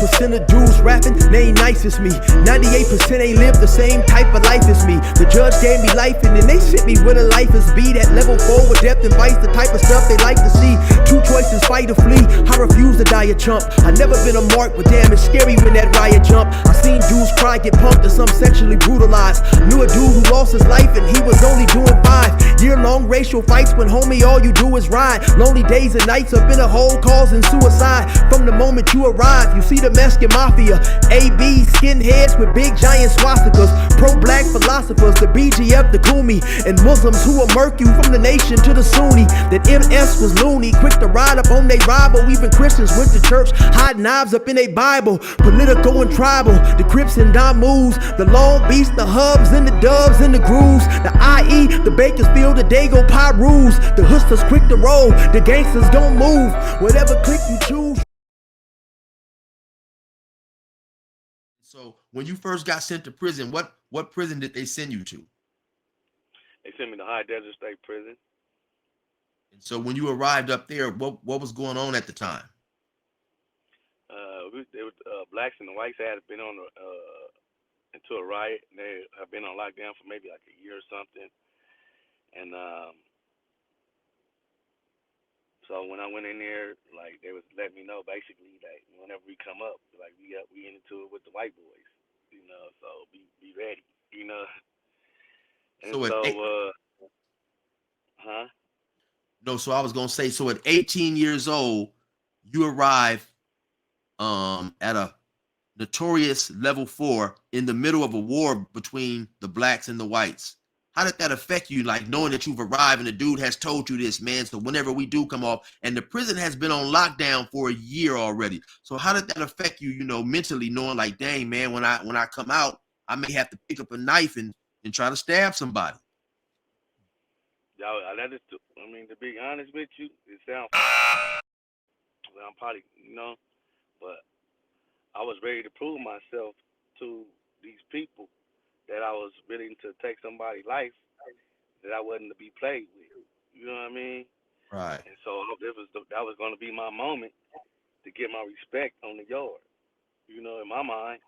1% of dudes rapping, they ain't nice as me. 98% ain't live the same type of life as me. The judge gave me life and then they sent me where the life is be. That level 4 with depth and vice, the type of stuff they like to see. Two choices, fight or flee. I refuse to die a chump. I never been a mark, but damn, it's scary when that riot jump. I seen dudes cry, get pumped, and some sexually brutalized. Knew a dude who lost his life and he was only doing 5 year-long racial fights when homie all you do is ride. Lonely days and nights up in a hole causing suicide. From the moment you arrive, you see the Mexican mafia, AB skinheads with big giant swastikas, pro-black philosophers, the BGF, the Kumi, and Muslims who will murk you from the nation to the Sunni. That MS was loony, quick to ride up on they rival. Even Christians went to church, hide knives up in a Bible. Political and tribal, the Crips and Damus, the Long Beach, the Hubs and the Dubs and the Grooves, the IE, the Bakersfield, the Dago Pyrus, the Hustlers quick to roll, the gangsters gon' move, whatever clique you choose. So when you first got sent to prison, what prison did they send you to? They sent me to High Desert State Prison. And so when you arrived up there, what was going on at the time? Blacks and the whites had been on into a riot, and they have been on lockdown for maybe like a year or something. And so when I went in there, like they was letting me know basically like whenever we come up, like we into it with the white boys, you know. So be ready, you know. And so I was gonna say, so at 18 years old, you arrive at a notorious level 4 in the middle of a war between the blacks and the whites. How did that affect you, like knowing that you've arrived and the dude has told you this, man? So whenever we do come off, and the prison has been on lockdown for a year already. So how did that affect you, you know, mentally, knowing like, dang, man, when I come out, I may have to pick up a knife and try to stab somebody? I mean, to be honest with you, it sounds I'm probably, you know, but I was ready to prove myself to these people that I was willing to take somebody's life, that I wasn't to be played with. You know what I mean? Right. And so that was going to be my moment to get my respect on the yard, you know, in my mind.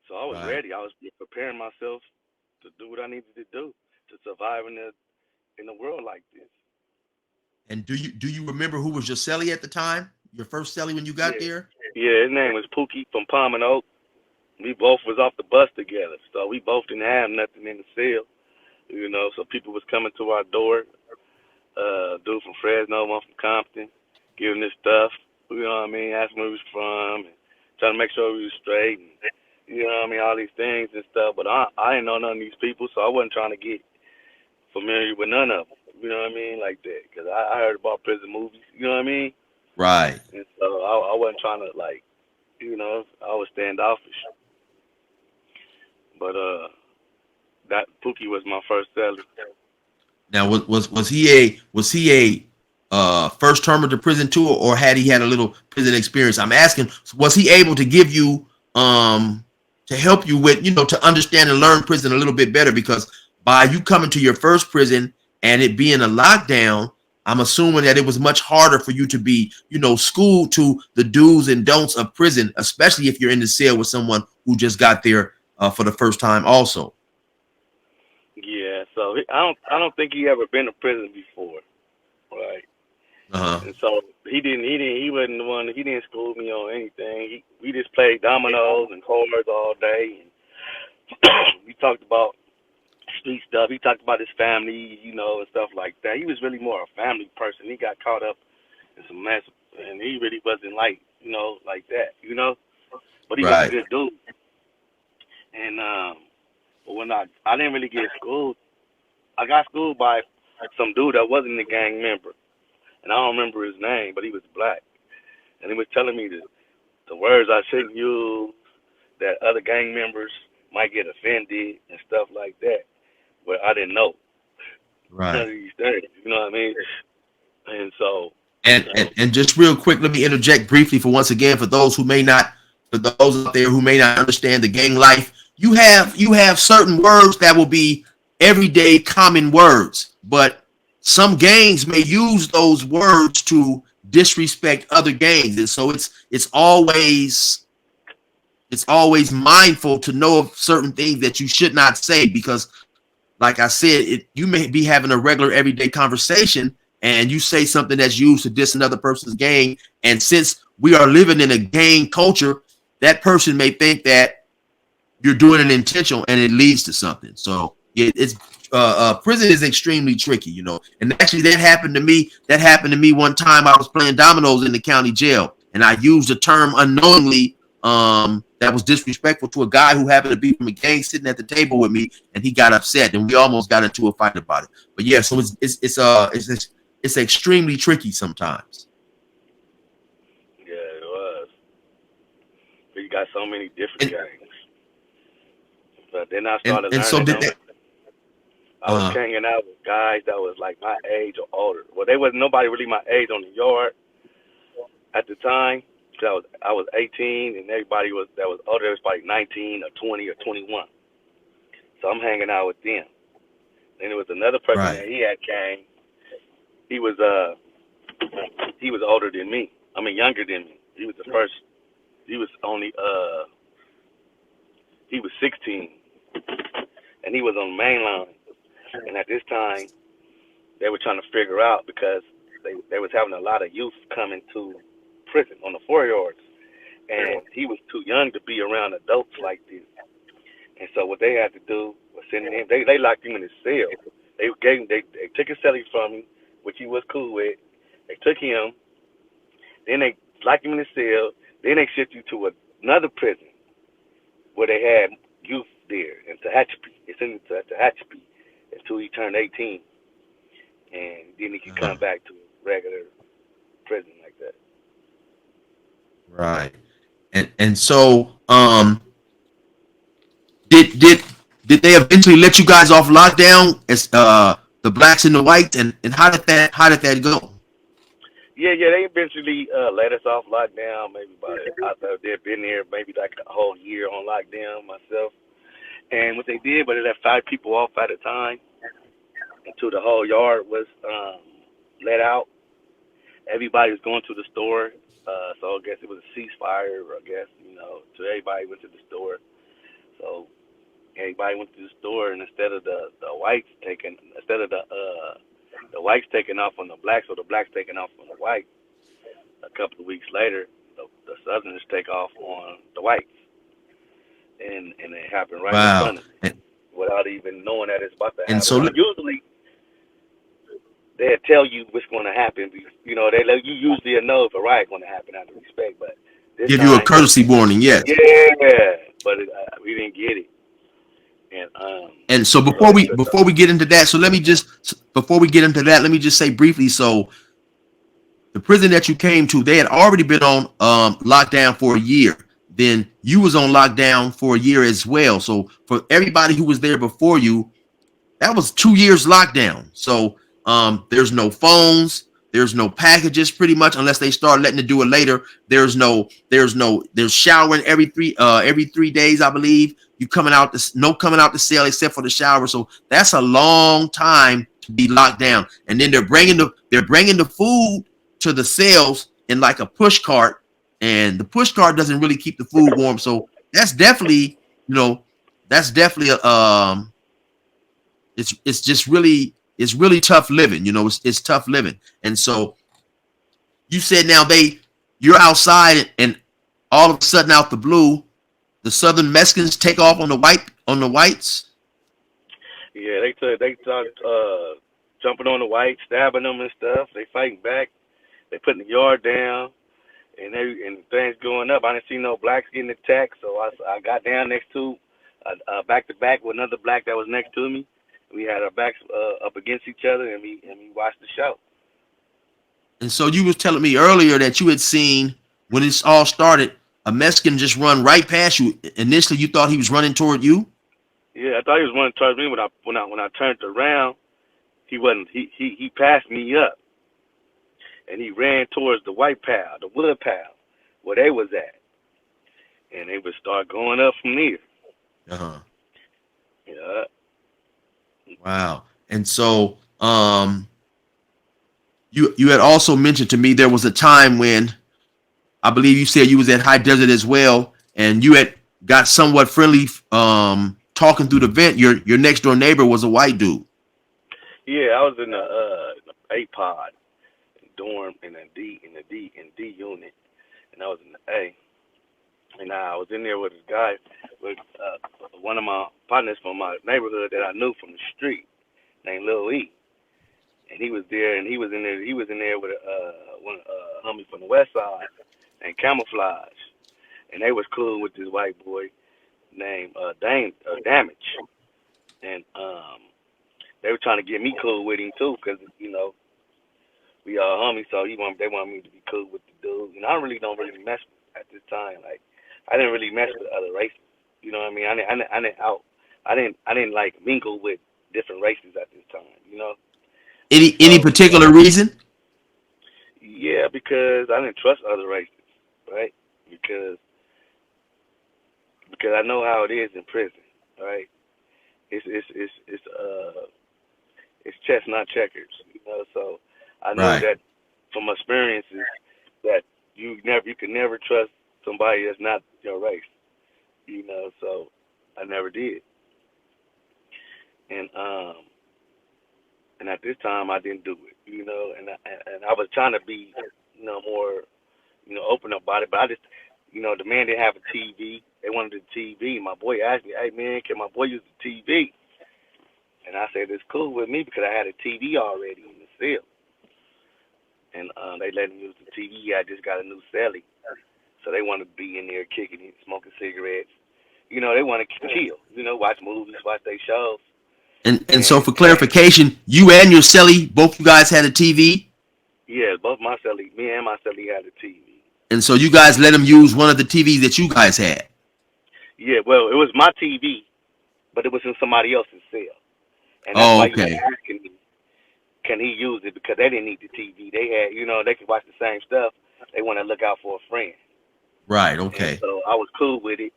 So I was ready. I was preparing myself to do what I needed to do to survive in a world like this. And do you remember who was your cellie at the time? Your first cellie when you got there? Yeah, his name was Pookie from Palm and Oak. We both was off the bus together, so we both didn't have nothing in the cell, you know. So people was coming to our door, dude from Fresno, one from Compton, giving us stuff, you know what I mean, asking where we was from, and trying to make sure we was straight, and, you know what I mean, all these things and stuff. But I didn't know none of these people, so I wasn't trying to get familiar with none of them, you know what I mean, like that, because I heard about prison movies, you know what I mean? Right. And so I wasn't trying to, like, you know, I was standoffish. But that Pookie was my first cellie. Now, was he a first termer to prison too, or had he had a little prison experience? I'm asking, was he able to give you to help you with, you know, to understand and learn prison a little bit better? Because by you coming to your first prison and it being a lockdown, I'm assuming that it was much harder for you to be, you know, schooled to the do's and don'ts of prison, especially if you're in the cell with someone who just got there for the first time also. Yeah, so I don't think he ever been to prison before, right? And so he wasn't the one. He didn't school me on anything. We just played dominoes and cards all day, and we talked about street stuff. He talked about his family, you know, and stuff like that. He was really more a family person. He got caught up in some mess, and he really wasn't like, you know, like that, you know. But he was a good dude. And but when I didn't really get schooled. I got schooled by some dude that wasn't a gang member, and I don't remember his name, but he was black, and he was telling me the words I shouldn't use, that other gang members might get offended and stuff like that, but I didn't know. Right. You know what I mean? And so. And just real quick, let me interject briefly for those out there who may not understand the gang life. You have certain words that will be everyday common words, but some gangs may use those words to disrespect other gangs. And so it's always mindful to know of certain things that you should not say, because like I said, you may be having a regular everyday conversation and you say something that's used to diss another person's gang. And since we are living in a gang culture, that person may think that you're doing it intentional and it leads to something. So prison is extremely tricky, you know. And actually that happened to me. That happened to me one time. I was playing dominoes in the county jail and I used a term unknowingly that was disrespectful to a guy who happened to be from a gang sitting at the table with me, and he got upset and we almost got into a fight about it. But yeah, so it's extremely tricky sometimes. Yeah, it was. But you got so many different gangs. But then I started learning. So I was hanging out with guys that was like my age or older. Well, there wasn't nobody really my age on the yard at the time. Cause I was 18 and everybody that was older was probably 19 or 20 or 21. So I'm hanging out with them. Then there was another person that he had came. He was older than me. I mean younger than me. He was the first. He was only he was 16, and he was on the main line. And at this time, they were trying to figure out because they was having a lot of youth coming to prison on the 4 yards, and he was too young to be around adults like this. And so what they had to do was send him. They locked him in his cell. They took his cellie from him, which he was cool with. They took him. Then they locked him in his cell. Then they shipped you to another prison where they had youth there in Tehachapi. They sent him to Tehachapi until he turned 18, and then he could come back to regular prison like that. Right. And so did they eventually let you guys off lockdown as the blacks and the whites, and how did that go? Yeah, they eventually let us off lockdown. Maybe they've been there maybe like a whole year on lockdown myself. And what they did, but they let 5 people off at a time until the whole yard was let out. Everybody was going to the store, so I guess it was a ceasefire. I guess so everybody went to the store. So everybody went to the store, and instead of the whites taking off on the blacks, or the blacks taking off on the whites, a couple of weeks later, the Southerners take off on the whites. And it happened right in front of me without even knowing that it's about to happen. And so usually they'll tell you what's going to happen. They let you usually know if a riot's going to happen out of respect. But this give you a courtesy warning, yes. Yeah, but we didn't get it. And so before we get into that, let me just say briefly. So the prison that you came to, they had already been on lockdown for a year. Then you was on lockdown for a year as well. So for everybody who was there before you, that was 2 years lockdown. So there's no phones, there's no packages pretty much, unless they start letting it do it later. There's showering every 3 days, I believe. You coming out the cell except for the shower. So that's a long time to be locked down. And then they're bringing the food to the cells in like a push cart. And the push cart doesn't really keep the food warm. So that's definitely, it's really tough living. It's tough living. And so you said now you're outside and all of a sudden out the blue, the Southern Mexicans take off on the whites. Yeah, they started jumping on the whites, stabbing them and stuff. They fighting back. They putting the yard down. And things going up. I didn't see no blacks getting attacked, so I got down next to back to back with another black that was next to me. We had our backs up against each other, and we watched the show. And so you was telling me earlier that you had seen when this all started, a Mexican just run right past you. Initially, you thought he was running toward you. Yeah, I thought he was running towards me. When I turned around, he wasn't. He passed me up. And he ran towards the white pile, the wood pile, where they was at. And they would start going up from there. Uh-huh. Yeah. Wow. And so You had also mentioned to me there was a time when I believe you said you was at High Desert as well, and you had got somewhat friendly talking through the vent. Your next door neighbor was a white dude. Yeah, I was in the A pod dorm in the D unit, and I was in the A. And I was in there with this guy, with one of my partners from my neighborhood that I knew from the street, named Lil E. And he was there, and he was in there. He was in there with one homie from the West Side, named Camouflage, and they was cool with this white boy named Damage, and they were trying to get me cool with him too, because we all homies, so they want me to be cool with the dude. And I really don't really mess with at this time. Like I didn't really mess with other races. You know what I mean? I didn't like mingle with different races at this time. Any particular reason? Yeah, because I didn't trust other races, right? Because I know how it is in prison, right? It's chess, not checkers. So I know Right. that from experiences that you can never trust somebody that's not your race. So I never did. And at this time I didn't do it. And I was trying to be more open about it, but I just the man didn't have a TV. They wanted the TV. My boy asked me, "Hey man, can my boy use the TV?" And I said, "It's cool with me because I had a TV already in the cell." And they let him use the TV. I just got a new celly, so they want to be in there kicking it, smoking cigarettes. They want to chill. Watch movies, watch their shows. And so for clarification, you and your celly, both you guys had a TV? Yeah, both me and my celly had a TV. And so you guys let him use one of the TVs that you guys had? Yeah, well, it was my TV, but it was in somebody else's cell. And that's Oh, why okay. he was asking me, can he use it? Because they didn't need the TV. They had, they could watch the same stuff. They want to look out for a friend. Right, And okay. so I was cool with it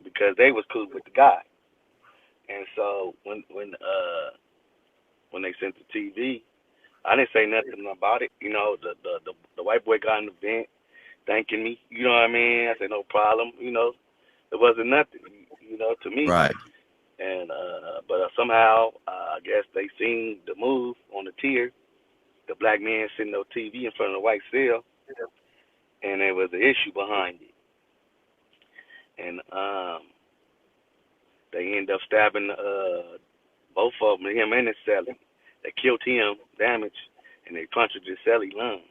because they was cool with the guy. And so when they sent the TV, I didn't say nothing about it. The white boy got in the vent thanking me. You know what I mean? I said no problem. It wasn't nothing. To me. Right. And but somehow I guess they seen the move on the tier. The black man sitting on TV in front of the white cell, and there was an issue behind it. And they end up stabbing both of them, him and his celly. They killed him, damaged, and they punctured his celly lungs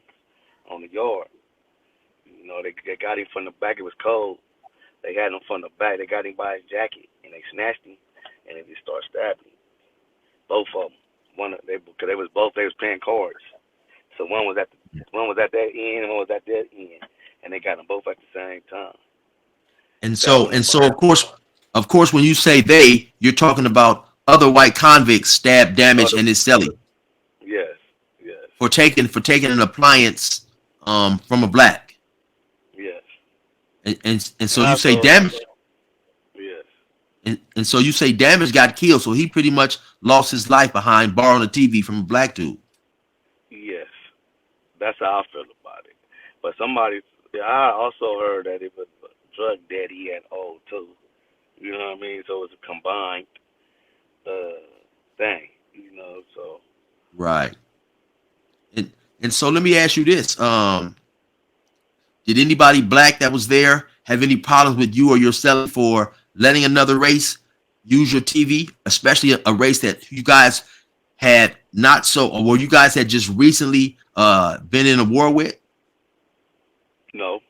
on the yard. They got him from the back. It was cold. They had him from the back. They got him by his jacket, and they snatched him, and they just started stabbing him. Both of them. Because they was playing cards. So one was at that end, and one was at that end, and they got them both at the same time. And so of course, when you say they, you're talking about other white convicts stabbed, damaged, and his celly. Yes. For taking an appliance from a black. Yes. And so you say damage. Yes. And so you say damage got killed, so he pretty much lost his life behind borrowing a TV from a black dude. Yes. That's how I feel about it. But I also heard that it was a drug debt he had owed too. You know what I mean? So it was a combined thing. So. Right. And so let me ask you this: did anybody black that was there have any problems with you or your celly for letting another race use your TV, especially a race that you guys had not so, or where you guys had just recently been in a war with? No.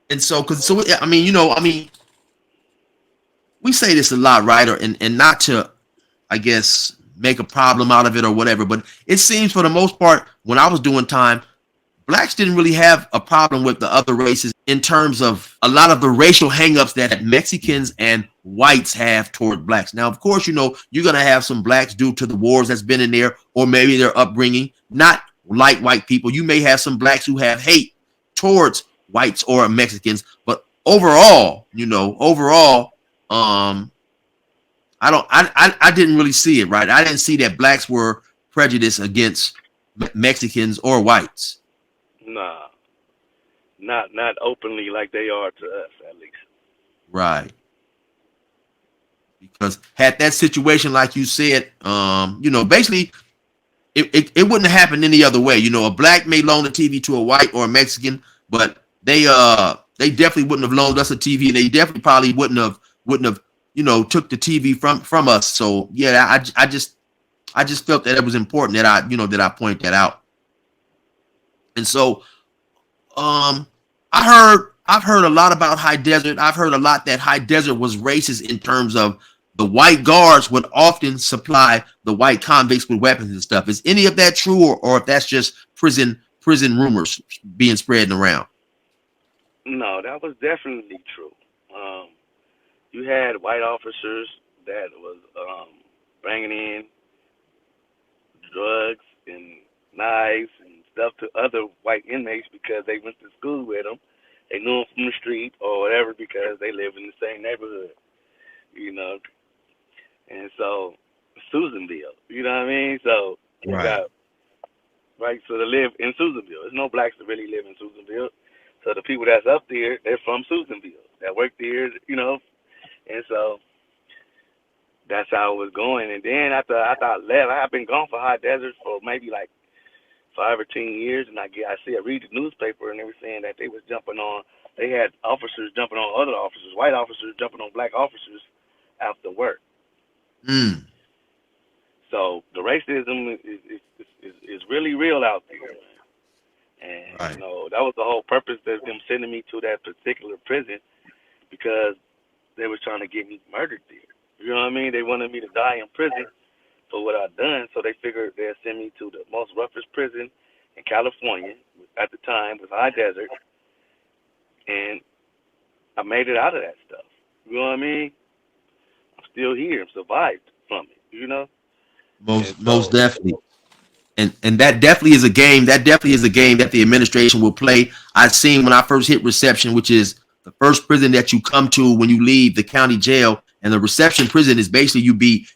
And so, we say this a lot, right? And not to, I guess, make a problem out of it or whatever, but it seems for the most part, when I was doing time, blacks didn't really have a problem with the other races in terms of a lot of the racial hangups that Mexicans and whites have toward blacks. Now, of course, you're going to have some blacks due to the wars that's been in there, or maybe their upbringing, not like white people. You may have some blacks who have hate towards whites or Mexicans, but overall, I didn't really see it, right? I didn't see that blacks were prejudice against Mexicans or whites. Nah, not openly like they are to us, at least. Right. Because had that situation, like you said, basically it wouldn't have happened any other way. A black may loan a TV to a white or a Mexican, but they definitely wouldn't have loaned us a TV, and they definitely probably wouldn't have took the TV from us. So yeah, I just felt that it was important that I point that out. And so I've heard a lot about High Desert. I've heard a lot that High Desert was racist in terms of the white guards would often supply the white convicts with weapons and stuff. Is any of that true, or if that's just prison rumors being spread around? No, that was definitely true. You had white officers that was bringing in drugs and knives and stuff to other white inmates because they went to school with them. They knew them from the street or whatever because they live in the same neighborhood, And so, Susanville, you know what I mean? So, right. So they live in Susanville. There's no blacks that really live in Susanville. So the people that's up there, they're from Susanville, that work there, And so, that's how it was going. And then after I left, I've been gone for High Desert for maybe like 5 or 10 years, and I read the newspaper, and they were saying that they was jumping on. They had officers jumping on other officers, white officers jumping on black officers after work. Mm. So the racism is really real out there, man. And right. That was the whole purpose of them sending me to that particular prison, because they was trying to get me murdered there. You know what I mean? They wanted me to die in prison for what I'd done, so they figured they'd send me to the most roughest prison in California at the time, was High Desert, and I made it out of that stuff. You know what I mean? I'm still here. I'm survived from it. Most definitely. And that definitely is a game. That definitely is a game that the administration will play. I've seen when I first hit reception, which is the first prison that you come to when you leave the county jail, and the reception prison is basically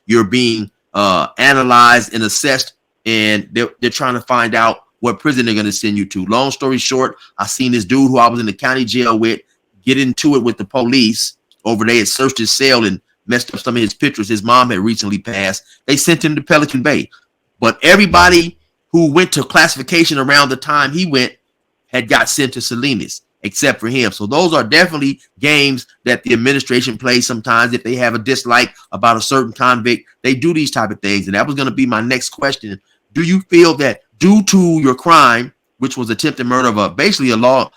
you're being analyzed and assessed, and they're trying to find out what prison they're going to send you to. Long story short, I seen this dude who I was in the county jail with get into it with the police over there. They had searched his cell and messed up some of his pictures. His mom had recently passed. They sent him to Pelican Bay. But everybody who went to classification around the time he went had got sent to Salinas, except for him. So those are definitely games that the administration plays sometimes. If they have a dislike about a certain convict, they do these type of things. And that was going to be my next question. Do you feel that due to your crime, which was attempted murder of basically a law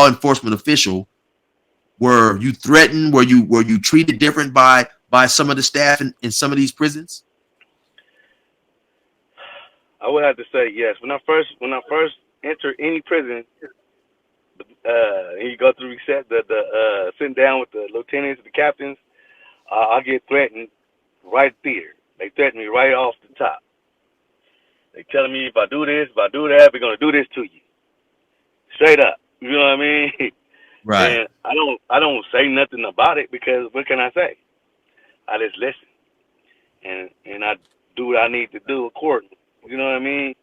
enforcement official, were you threatened? Were you treated different by some of the staff in some of these prisons? I would have to say yes. When I first enter any prison, and you go through the sitting down with the lieutenants, the captains, I get threatened right there. They threaten me right off the top. They telling me if I do this, if I do that, we're gonna do this to you. Straight up. You know what I mean? Right. And I don't say nothing about it, because what can I say? I just listen, and I do what I need to do accordingly. You know what I mean?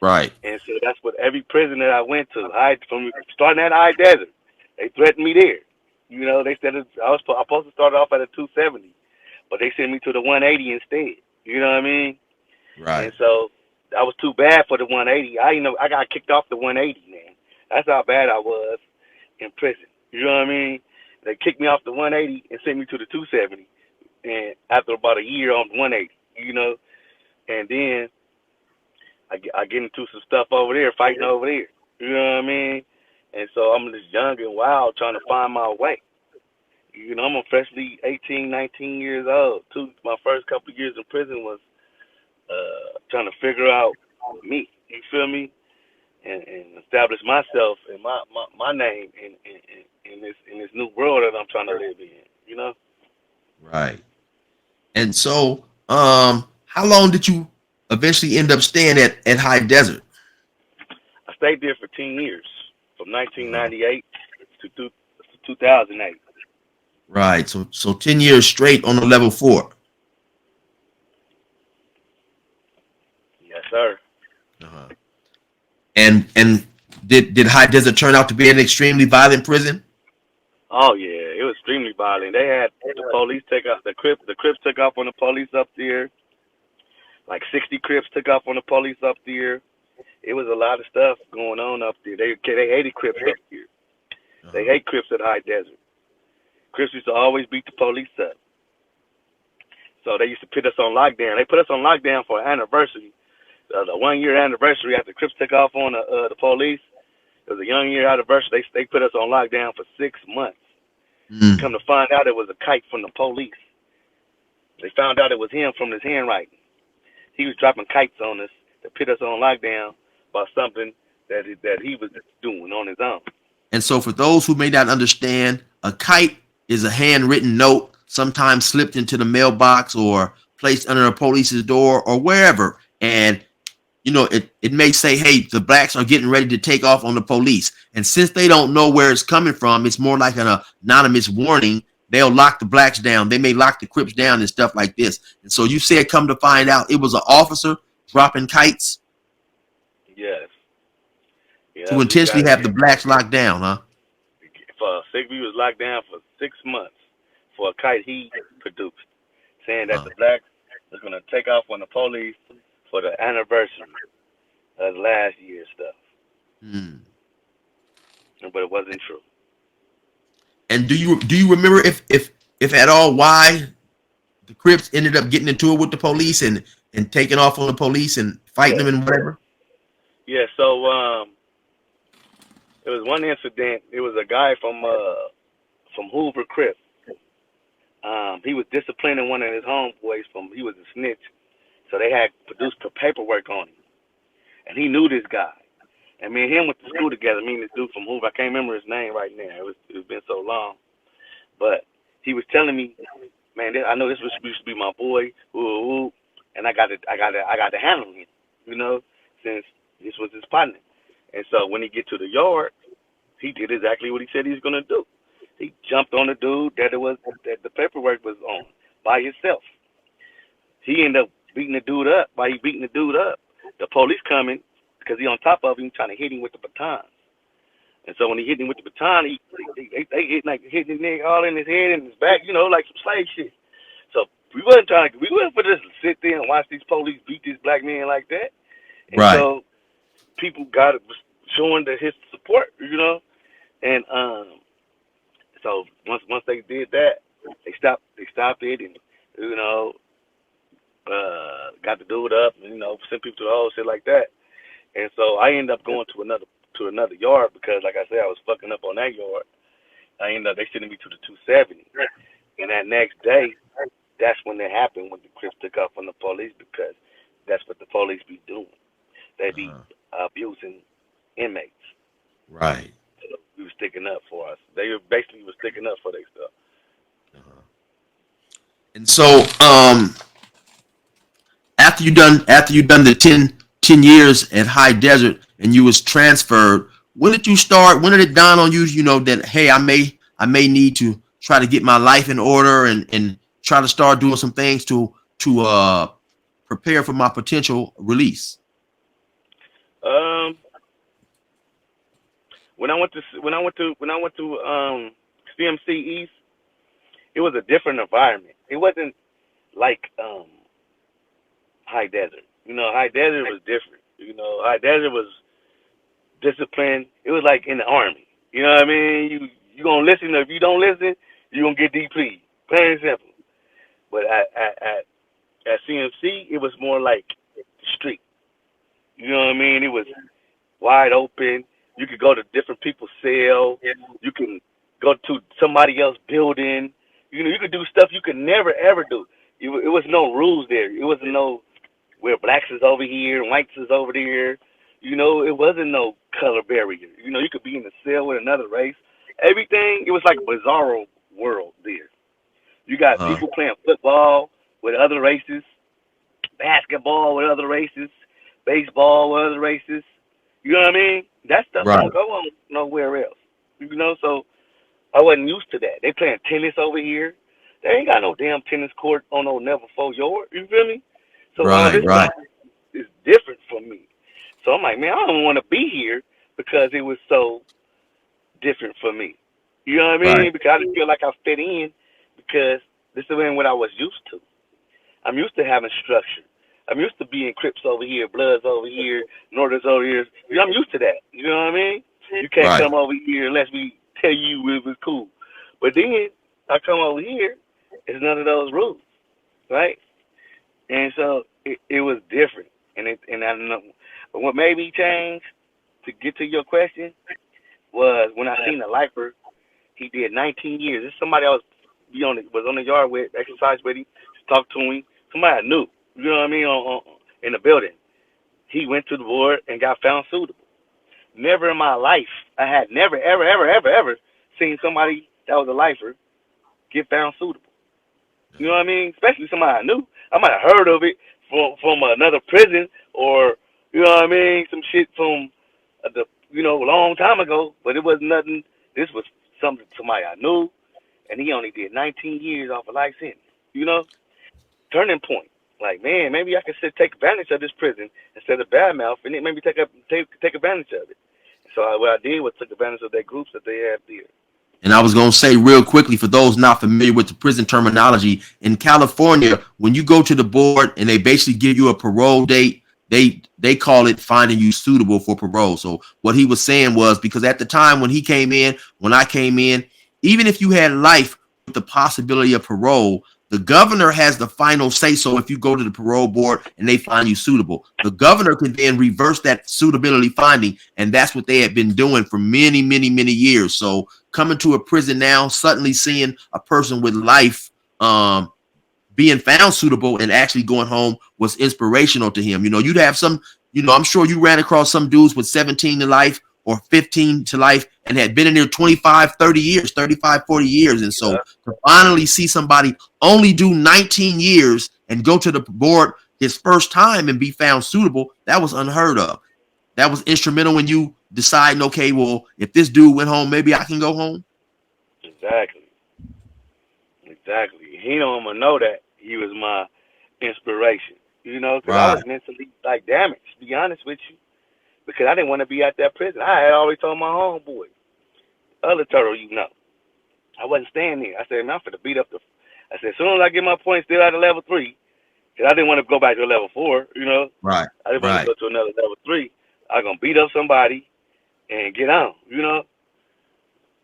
Right. And so that's what every prison that I went to, from starting at High Desert, they threatened me there. They said I was supposed to start off at a 270, but they sent me to the 180 instead. You know what I mean? Right. And so I was too bad for the 180. I got kicked off the 180, man. That's how bad I was in prison. You know what I mean? They kicked me off the 180 and sent me to the 270, and after about a year on 180, and then I get into some stuff over there, fighting over there. You know what I mean? And so I'm just young and wild, trying to find my way. I'm a freshly 18, 19 years old. My first couple of years in prison was trying to figure out me. You feel me? And establish myself and my name in this new world that I'm trying to live in. Right. And so, how long did you eventually end up staying at High Desert? I stayed there for 10 years, from 1998 to 2008. Right. So 10 years straight on the level 4. Yes, sir. And did High Desert turn out to be an extremely violent prison? Oh yeah, it was extremely violent. They had the police take off the Crips. The Crips took off on the police up there. Like 60 Crips took off on the police up there. It was a lot of stuff going on up there. They hated Crips up here. They hate Crips at High Desert. Crips used to always beat the police up. So they used to put us on lockdown. They put us on lockdown for an anniversary. The 1 year anniversary after Crips took off on the police. It was a young year anniversary. They put us on lockdown for 6 months. Come to find out, it was a kite from the police. They found out it was him from his handwriting. He was dropping kites on us to put us on lockdown about something that he was doing on his own. And so, for those who may not understand, a kite is a handwritten note, sometimes slipped into the mailbox or placed under a police's door or wherever. And you know, it may say, hey, the blacks are getting ready to take off on the police. And since they don't know where it's coming from, it's more like an anonymous warning. They'll lock the blacks down. They may lock the Crips down and stuff like this. And so you said, come to find out, it was an officer dropping kites? Yes. To intentionally have the blacks locked down, huh? We was locked down for 6 months for a kite he produced, saying that the blacks was going to take off on the police for the anniversary of last year's stuff. But it wasn't true. And do you remember if at all why the Crips ended up getting into it with the police and taking off on the police and fighting them and whatever? Yeah, so there was one incident. It was a guy from Hoover Crip. He was disciplining one of his homeboys he was a snitch. So they had produced paperwork on him. And he knew this guy. And me and him went to school together, me and this dude from Hoover. I can't remember his name right now. It's been so long. But he was telling me, man, I know this used to be my boy, and I got to handle him, you know, since this was his partner. And so when he get to the yard, he did exactly what he said he was gonna do. He jumped on the dude that the paperwork was on by himself. He ended up beating the dude up. While he beating the dude up, the police coming because he on top of him trying to hit him with the batons. And so when he hit him with the baton, they hitting the nigga all in his head and his back, you know, like some slave shit. So we wasn't for this to sit there and watch these police beat this black man like that. And right. So people got showing his support, you know. And so once they did that, they stopped it and, you know, got the dude up and, you know, sent people to the hole, shit like that. And so I ended up going to another yard because, like I said, I was fucking up on that yard. They sending me to the 270. And that next day, that's when it happened, when the Crips took off on the police, because that's what the police be doing. They be abusing inmates. Right. So we were sticking up for us. They basically were sticking up for their stuff. And so, after you done the 10 years at High Desert and you was transferred, when did it dawn on you, you know, that, hey, I may need to try to get my life in order and try to start doing some things to prepare for my potential release? When I went to CMC East, it was a different environment. It wasn't like High Desert. You know, High Desert was different. You know, High Desert was disciplined. It was like in the Army. You know what I mean? You gonna listen. If you don't listen, you gonna get DP. Plain and simple. But at CMC, it was more like the street. You know what I mean? It was wide open. You could go to different people's cell. You can go to somebody else's building. You know, you could do stuff you could never ever do. It was no rules there. It wasn't no where blacks is over here and whites is over there. You know, it wasn't no color barrier. You know, you could be in the cell with another race. Everything, it was like a bizarro world there. You got people playing football with other races, basketball with other races, baseball with other races. You know what I mean? That stuff don't go on nowhere else. You know, so I wasn't used to that. They playing tennis over here. They ain't got no damn tennis court on no never 4 yard. You feel me? So all this stuff is different for me. So I'm like, man, I don't want to be here because it was so different for me. You know what I Right. mean? Because I didn't feel like I fit in because this is what I was used to. I'm used to having structure. I'm used to being Crips over here, Bloods over here, Northerners over here. I'm used to that. You know what I mean? You can't Right. come over here unless we tell you it was cool. But then I come over here, it's none of those rules, right? And so it was different. And I don't know. But what made me change, to get to your question, was when I seen a lifer. He did 19 years. This is somebody I was on the yard with, exercise with him, talked to him. Somebody I knew. You know what I mean? In the building. He went to the board and got found suitable. Never in my life, I had never, ever, ever, ever, ever seen somebody that was a lifer get found suitable. You know what I mean? Especially somebody I knew. I might have heard of it from another prison, or you know what I mean, some shit from a long time ago. But it was nothing. This was somebody I knew, and he only did 19 years off a life sentence. You know, turning point. Like, man, maybe I could take advantage of this prison instead of badmouth, and then maybe take advantage of it. So what I did was took advantage of that groups that they had there. And I was going to say real quickly, for those not familiar with the prison terminology, in California, when you go to the board and they basically give you a parole date, they call it finding you suitable for parole. So what he was saying was, because at the time when I came in, even if you had life with the possibility of parole, the governor has the final say. So if you go to the parole board and they find you suitable, the governor can then reverse that suitability finding. And that's what they had been doing for many, many, many years. So coming to a prison now, suddenly seeing a person with life being found suitable and actually going home was inspirational to him. You know, you'd have some, I'm sure you ran across some dudes with 17 to life or 15 to life and had been in there 25, 30 years, 35, 40 years. And so to finally see somebody only do 19 years and go to the board his first time and be found suitable, that was unheard of. That was instrumental when you deciding, okay, well, if this dude went home, maybe I can go home. Exactly. He don't even know that he was my inspiration. You know, because I Right. was mentally damaged. To be honest with you, because I didn't want to be at that prison. I had always told my homeboy, other turtle, I wasn't staying there. I said, man, I'm finna beat up I said, as soon as I get my points still out of level 3, because I didn't want to go back to level 4, Right. I didn't want to Right. go to another level 3. I'm going to beat up somebody and get on,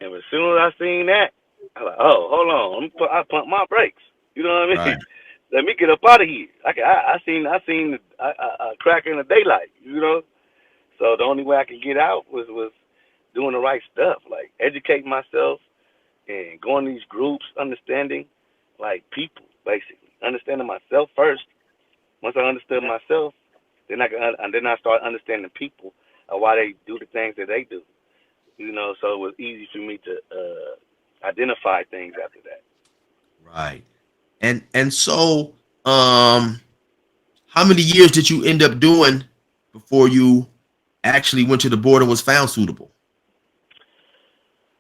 And as soon as I seen that, I was like, oh, hold on. I pump my brakes. You know what I mean? Right. Let me get up out of here. I seen a crack in the daylight, So the only way I could get out was doing the right stuff, like educating myself and going to these groups, understanding people, basically. Understanding myself first. Once I understood myself, then I start understanding people and why they do the things that they do. So it was easy for me to identify things after that. Right. And so how many years did you end up doing before you actually went to the board and was found suitable?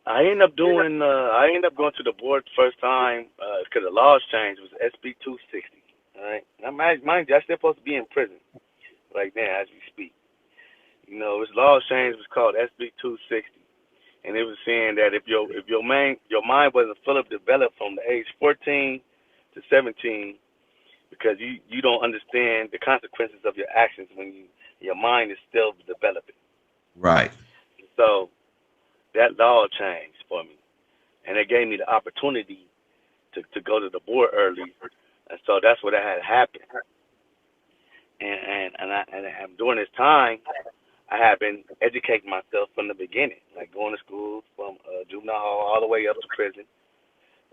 I ended up going to the board the first time because the laws changed. It was SB 260. All right. Now, mind you, I'm still supposed to be in prison right now as we speak. This laws changed. It was called SB 260, and it was saying that if your mind wasn't fully developed from the age 14 to 17, because you don't understand the consequences of your actions when your mind is still developing. Right. So that law changed for me, and it gave me the opportunity to go to the board early, and so that's what had happened. And during this time, I have been educating myself from the beginning, like going to school from juvenile hall all the way up to prison.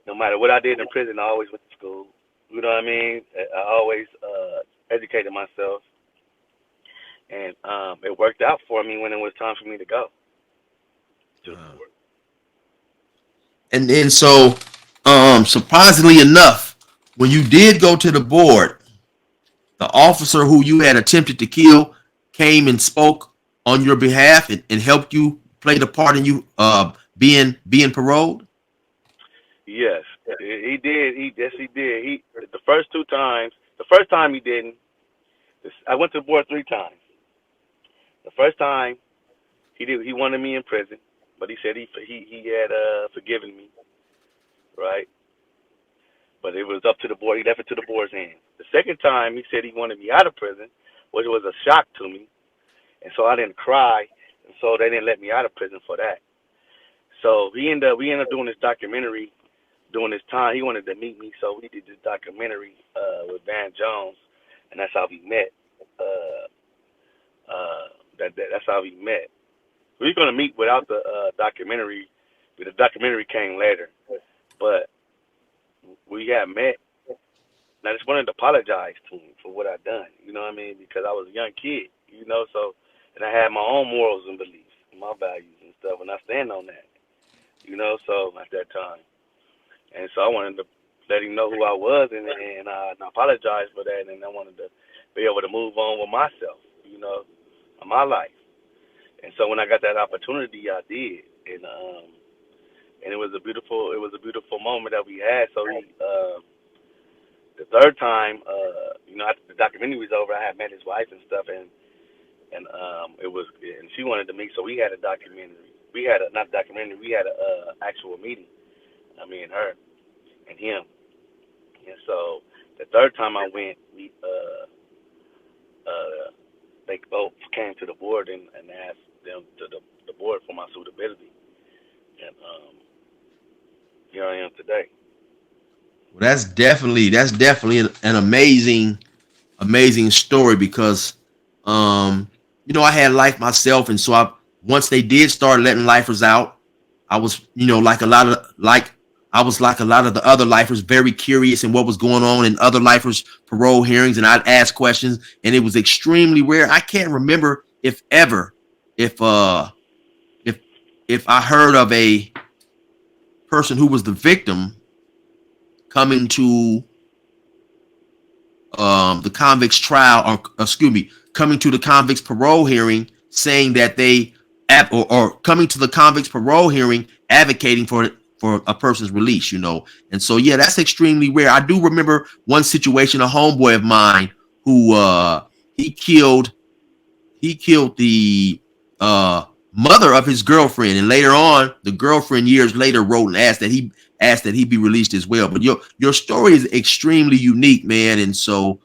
No matter what I did in prison, I always went to school. You know what I mean? I always educated myself, and it worked out for me when it was time for me to go to the board. And then so surprisingly enough, when you did go to the board, the officer who you had attempted to kill came and spoke on your behalf and helped you play the part in you being paroled. Yes, he did. Yes, he did. The first 2 times. The first time he didn't. I went to the board 3 times. first time he wanted me in prison, but he said he had forgiven me, right? But it was up to the board. He left it to the board's hands. The second time he said he wanted me out of prison, which was a shock to me, and so I didn't cry, and so they didn't let me out of prison for that. So we ended up doing this documentary during this time. He wanted to meet me, so we did this documentary with Van Jones, and that's how we met. That's how we met. We were gonna meet without the documentary, but the documentary came later. But we had met, and I just wanted to apologize to him for what I done. You know what I mean? Because I was a young kid, you know. So, and I had my own morals and beliefs, and my values and stuff, and I stand on that. You know, so at that time, and so I wanted to let him know who I was, and I apologized for that, and I wanted to be able to move on with myself, you know, in my life. And so when I got that opportunity, I did, and it was a beautiful moment that we had. So the third time, you know, after the documentary was over, I had met his wife and stuff, and she wanted to meet, so we had a documentary. We had a not documentary. We had a actual meeting. Me and her and him. And so the third time I went, they both came to the board and asked them to the board for my suitability. And here I am today. Well, that's definitely an amazing story because you know, I had life myself, and so once they did start letting lifers out, I was, you know, like a lot of the other lifers, very curious in what was going on in other lifers' parole hearings, and I'd ask questions, and it was extremely rare. I can't remember if I heard of a person who was the victim coming to the convict's trial, or excuse me, coming to the convict's parole hearing, saying that they or coming to the convict's parole hearing advocating for a person's release, you know. And so yeah, that's extremely rare. I do remember one situation, a homeboy of mine who he killed the mother of his girlfriend, and later on the girlfriend years later wrote and asked that he be released as well. But your story is extremely unique, man, and so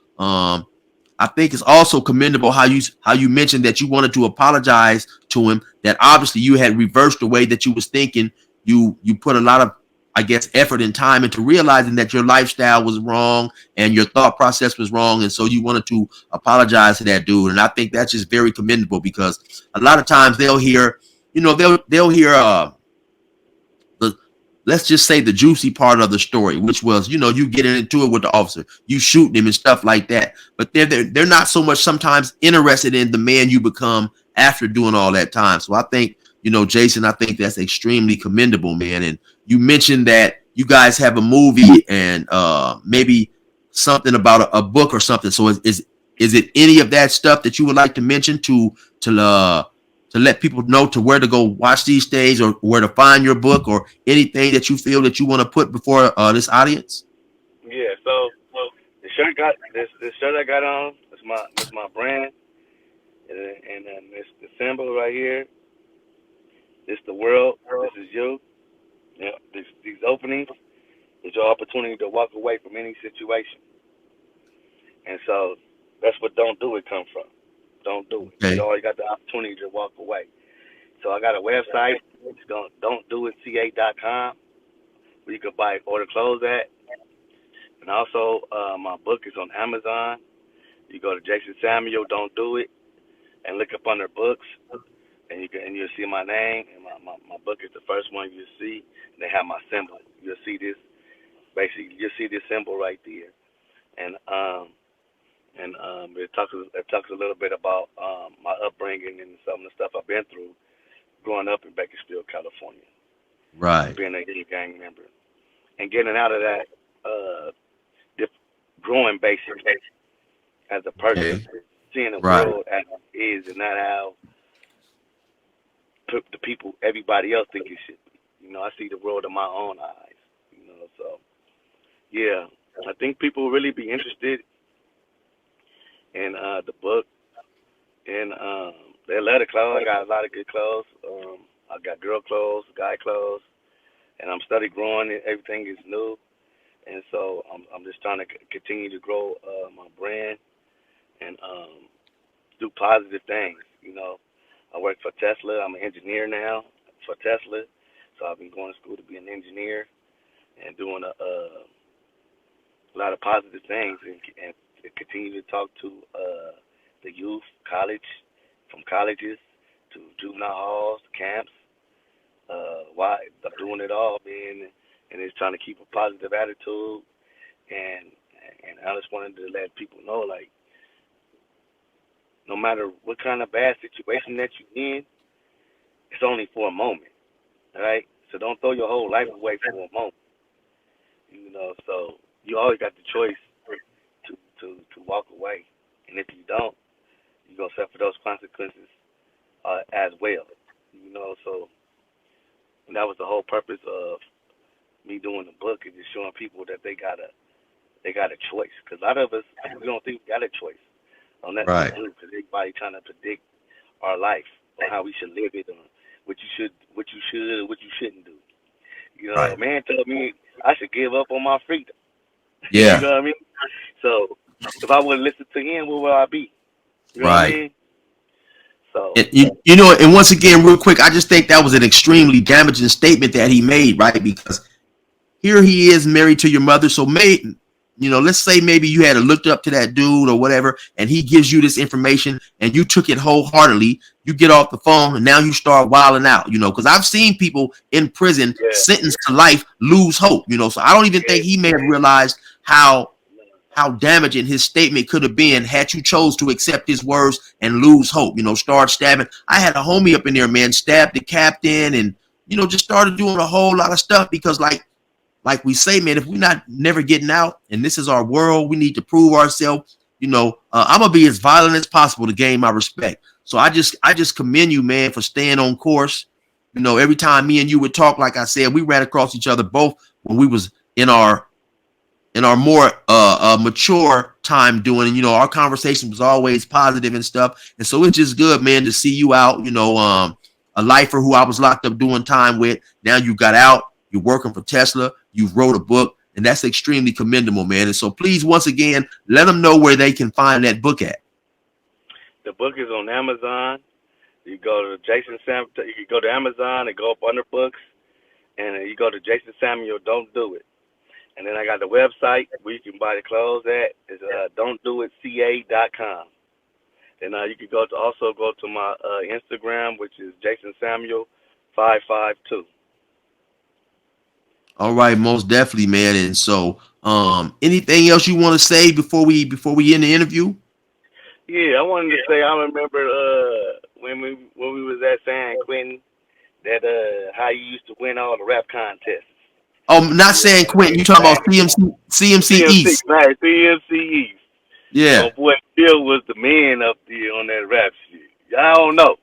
I think it's also commendable how you mentioned that you wanted to apologize to him, that obviously you had reversed the way that you was thinking. You put a lot of, I guess, effort and time into realizing that your lifestyle was wrong and your thought process was wrong, and so you wanted to apologize to that dude. And I think that's just very commendable, because a lot of times they'll hear, you know, they'll hear let's just say the juicy part of the story, which was, you know, you getting into it with the officer, you shooting him and stuff like that. But they're not so much sometimes interested in the man you become after doing all that time. So I think, you know, Jason, I think that's extremely commendable, man. And you mentioned that you guys have a movie and maybe something about a book or something. So is it any of that stuff that you would like to mention to let people know to where to go watch these things, or where to find your book, or anything that you feel that you want to put before this audience? Yeah. So the shirt this shirt I got on. It's my brand, and it's the symbol right here. It's the world. This is you. Yeah. These openings is your opportunity to walk away from any situation. And so that's what Don't Do It come from. Don't do it. Okay. You always got the opportunity to walk away. So I got a website. It's don'tdoitca.com, where you can order clothes at. And also my book is on Amazon. You go to Jason Samuel, Don't Do It, and look up under books, and you'll see my name. And my book is the first one you'll see. And they have my symbol. You'll see this. Basically, you'll see this symbol right there. And it talks a little bit about my upbringing and some of the stuff I've been through growing up in Bakersfield, California, Right. being a gang member, and getting out of that growing basic as a person, Okay. seeing the Right. world as it is and not how the people, everybody else think it should be. You know, I see the world in my own eyes. You know, so yeah, I think people will really be interested in the book, and They love the clothes. I got a lot of good clothes. I got girl clothes, guy clothes, and I'm steady growing. Everything is new, and so I'm just trying to continue to grow my brand and do positive things. You know, I work for Tesla. I'm an engineer now for Tesla, so I've been going to school to be an engineer and doing a lot of positive things and continue to talk to the youth, from colleges to juvenile halls, camps. Why I'm doing it all, man, and it's trying to keep a positive attitude, and I just wanted to let people know, like, no matter what kind of bad situation that you're in, it's only for a moment, all right? So don't throw your whole life away for a moment, you know. So you always got the choice to walk away, and if you don't, you're gonna suffer those consequences as well, you know. So that was the whole purpose of me doing the book, is just showing people that they got a choice. Because a lot of us, we don't think we got a choice on that, Right. because everybody trying to predict our life or how we should live it, or what you should, what you shouldn't do. You know, Right. a man told me I should give up on my freedom. Yeah. You know what I mean? So if I would listen to him, where would I be? You know what I Right. mean? So And, you know, and once again, real quick, I just think that was an extremely damaging statement that he made, right? Because here he is married to your mother. So you know, let's say maybe you had looked up to that dude or whatever, and he gives you this information and you took it wholeheartedly. You get off the phone and now you start wilding out, you know, because I've seen people in prison yeah, sentenced to life lose hope, you know. So I don't even think he may have realized how damaging his statement could have been had you chose to accept his words and lose hope, you know, start stabbing. I had a homie up in there, man, stabbed the captain, and, you know, just started doing a whole lot of stuff because like we say, man, if we're not never getting out and this is our world, we need to prove ourselves. You know, I'm gonna be as violent as possible to gain my respect. So I just commend you, man, for staying on course. You know, every time me and you would talk, like I said, we ran across each other both when we was in our more mature time doing, and, you know, our conversation was always positive and stuff. And so it's just good, man, to see you out, you know, a lifer who I was locked up doing time with. Now you got out, you're working for Tesla, you wrote a book, and that's extremely commendable, man. And so please, once again, let them know where they can find that book at. the book is on Amazon. You go to Jason Sam. You can go to Amazon and go up under books, and you go to Jason Samuel. Don't do it. And then I got the website where you can buy the clothes at. It's don'tdoitca.com. And you can also go to my Instagram, which is Jason Samuel 552. All right, most definitely, man. And so, anything else you want to say before we end the interview? Yeah, I wanted to say I remember when we was at San Quentin that how you used to win all the rap contests. Oh, not saying Quentin. You talking about CMC CMC, East? right? CMC East. Yeah. My boy Chill was the man up there on that rap shit. I don't know.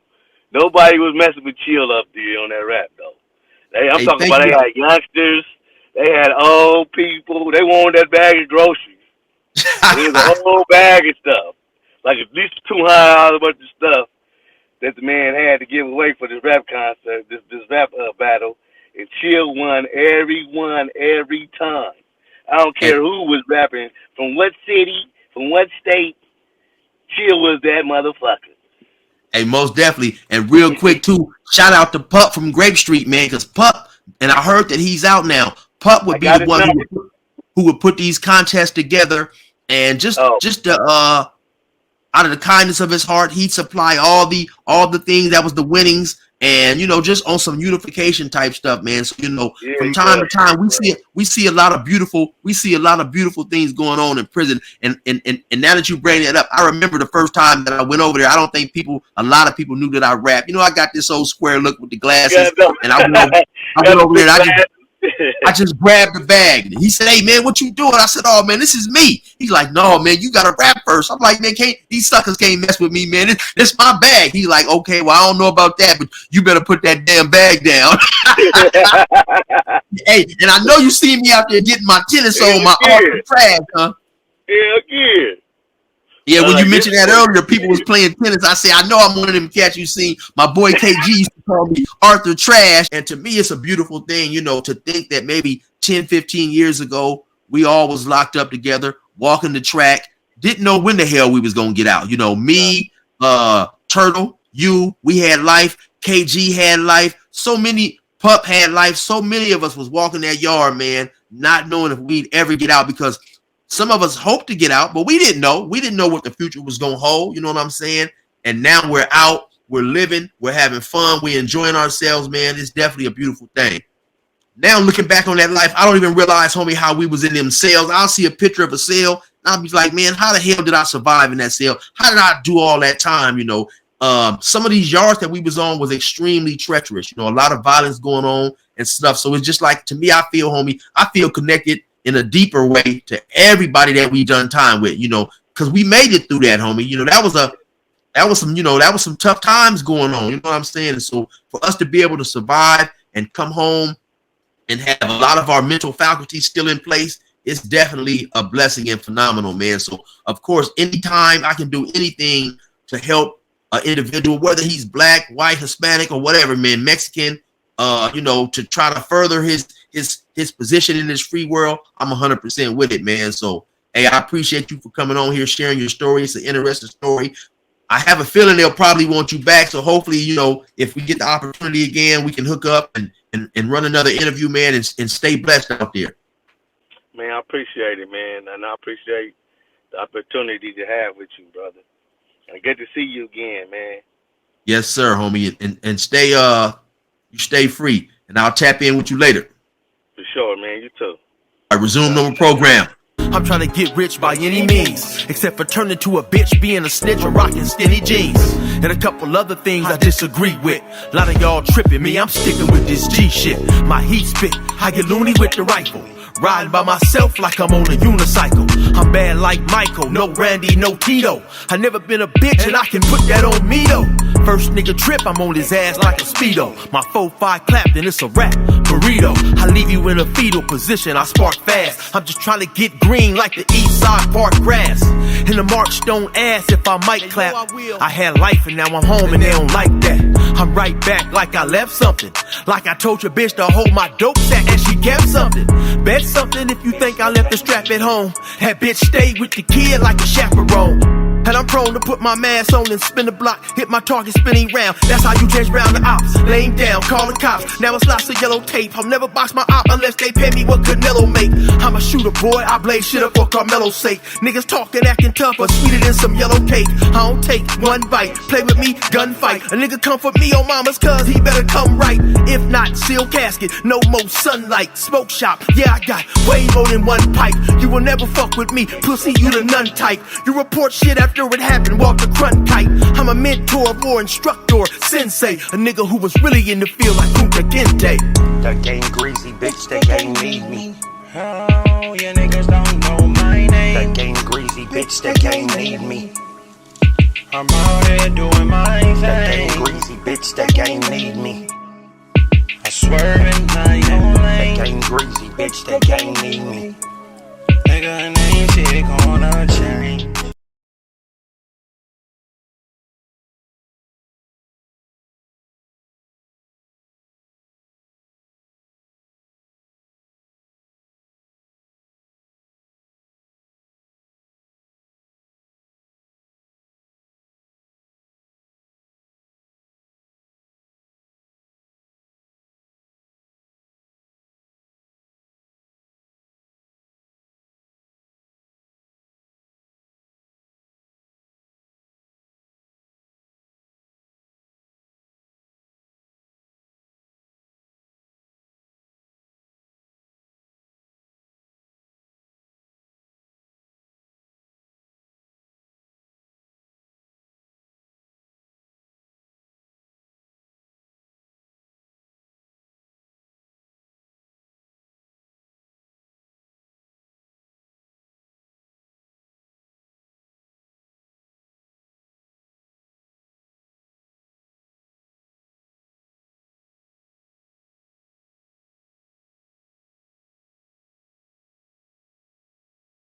Nobody was messing with Chill up there on that rap though. I'm Hey, talking thank about, they you. had youngsters, they had old people. They wanted that bag of groceries. And it was a whole bag of stuff, like at least $200 worth of stuff that the man had to give away for this rap concert, this rap battle. And Chill won every time. I don't and, care who was rapping, from what city, from what state. Chill was that motherfucker. hey, most definitely. And real quick too, shout out to Pup from Grape Street, man, because Pup, and I heard that he's out now. Pup I would be got the his one number. who would put these contests together, and just Oh, out of the kindness of his heart, he'd supply all the things that was the winnings, and, you know, just on some unification type stuff, man. So, you know, yeah, from he time was. to time we see a lot of beautiful things going on in prison. And now that you bring that up, I remember the first time that I went over there. I don't think a lot of people knew that I rap. You know, I got this old square look with the Yeah, glasses, no. and I went over Got a there big and glass. I just grabbed the bag. He said, "Hey, man, what you doing?" I said, "Oh, man, this is me." He's like, "No, man, you got to rap first." I'm like, "Man, these suckers can't mess with me, man. This my bag." He's like, "Okay, well, I don't know about that, but you better put that damn bag down." Hey, and I know you see me out there getting my tennis on, Hell my yeah. awesome trash, huh? Hell yeah. Yeah, when you mentioned that earlier, people was playing tennis. I say, I know I'm one of them cats you seen. My boy KG used to call me Arthur Trash. And to me, it's a beautiful thing, you know, to think that maybe 10, 15 years ago, we all was locked up together, walking the track, didn't know when the hell we was going to get out. You know, me, Turtle, you, we had life. KG had life. So many, Pup had life. So many of us was walking that yard, man, not knowing if we'd ever get out, because some of us hoped to get out, but we didn't know. We didn't know what the future was going to hold. You know what I'm saying? And now we're out. We're living. We're having fun. We're enjoying ourselves, man. It's definitely a beautiful thing. Now looking back on that life, I don't even realize, homie, how we was in them cells. I'll see a picture of a cell, and I'll be like, man, how the hell did I survive in that cell? How did I do all that time? You know, some of these yards that we was on was extremely treacherous. You know, a lot of violence going on and stuff. So it's just like, to me, I feel, homie, I feel connected in a deeper way to everybody that we done time with, you know, because we made it through that, homie. You know, that was some tough times going on. You know what I'm saying? And so for us to be able to survive and come home and have a lot of our mental faculties still in place, it's definitely a blessing and phenomenal, man. So of course, anytime I can do anything to help an individual, whether he's black, white, Hispanic, or whatever, man, Mexican, you know, to try to further his position in this free world, I'm 100% with it, man. So, hey, I appreciate you for coming on here, sharing your story. It's an interesting story. I have a feeling they'll probably want you back. So hopefully, you know, if we get the opportunity again, we can hook up and run another interview, man, and stay blessed out there. Man, I appreciate it, man. And I appreciate the opportunity to have with you, brother. And good to see you again, man. Yes, sir, homie. And stay, you stay free. And I'll tap in with you later. For sure, man. You too. I resume normal program. I'm trying to get rich by any means, except for turning to a bitch, being a snitch, or rocking skinny jeans. And a couple other things I disagree with. A lot of y'all tripping me, I'm sticking with this G shit. My heat spit, I get loony with the rifle. Riding by myself like I'm on a unicycle. I'm bad like Michael, no Randy, no Tito. I never been a bitch and I can put that on me though. First nigga trip, I'm on his ass like a Speedo. My 4-5 clap, then it's a rap, burrito. I leave you in a fetal position, I spark fast. I'm just trying to get green like the east side park grass. And the march don't ask if I might clap. I had life and now I'm home and they don't like that. I'm right back like I left something. Like I told your bitch to hold my dope sack and she kept something. Bet something if you think I left the strap at home. That bitch stayed with the kid like a chaperone. And I'm prone to put my mask on and spin the block, hit my target spinning round. That's how you change round the ops. Laying down, call the cops. Now it's lots of yellow tape. I'll never box my op unless they pay me what Canelo make. I'm a shooter, boy. I blaze shit up for Carmelo's sake. Niggas talking, acting tough, but sweeter than some yellow cake. I don't take one bite. Play with me, gunfight. A nigga come for me on mama's cuz he better come right. If not, seal casket, no more sunlight. Smoke shop, yeah, I got way more than one pipe. You will never fuck with me, pussy, you the nun type. You report shit after it happened, walk the crunk kite. I'm a mentor, war instructor, sensei. A nigga who was really in the field like Kunta Kinte. That game greasy, bitch, that game need me. Oh, you niggas don't know my name. That game greasy, bitch, that game need me. I'm out here doing my thing. That game greasy, bitch, that game need me. I swerve in my own lane. That game greasy, bitch, that game need me. Nigga, name shit gonna change.